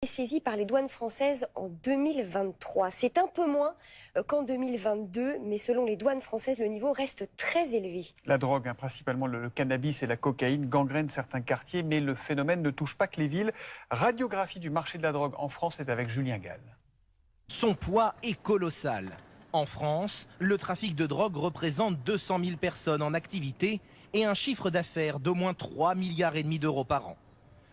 Est saisi par les douanes françaises en 2023. C'est un peu moins qu'en 2022, mais selon les douanes françaises, le niveau reste très élevé. La drogue, principalement le cannabis et la cocaïne, gangrènent certains quartiers, mais le phénomène ne touche pas que les villes. Radiographie du marché de la drogue en France est avec Julien Gall. Son poids est colossal. En France, le trafic de drogue représente 200 000 personnes en activité et un chiffre d'affaires d'au moins 3,5 milliards d'euros par an.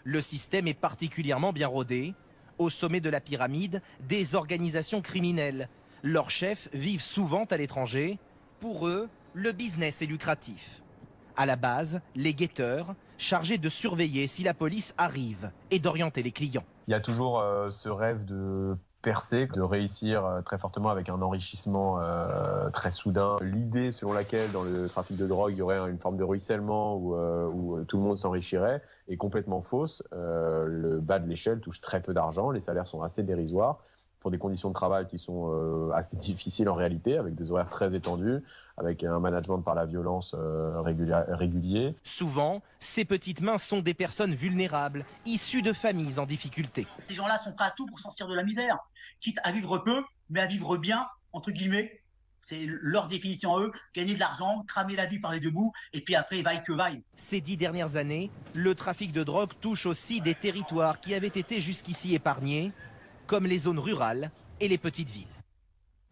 Le système est particulièrement bien rodé. Au sommet de la pyramide, des organisations criminelles. Leurs chefs vivent souvent à l'étranger. Pour eux, le business est lucratif. À la base, les guetteurs, chargés de surveiller si la police arrive et d'orienter les clients. Il y a toujours ce rêve de percer, de réussir très fortement avec un enrichissement très soudain. L'idée selon laquelle dans le trafic de drogue il y aurait une forme de ruissellement où tout le monde s'enrichirait est complètement fausse. Le bas de l'échelle touche très peu d'argent, les salaires sont assez dérisoires pour des conditions de travail qui sont assez difficiles en réalité, avec des horaires très étendus, avec un management par la violence régulier. Souvent, ces petites mains sont des personnes vulnérables, issues de familles en difficulté. Ces gens-là sont prêts à tout pour sortir de la misère, quitte à vivre peu, mais à vivre bien, entre guillemets. C'est leur définition à eux, gagner de l'argent, cramer la vie par les deux bouts, et puis après, vaille que vaille. Ces 10 dernières années, le trafic de drogue touche aussi des territoires qui avaient été jusqu'ici épargnés, comme les zones rurales et les petites villes.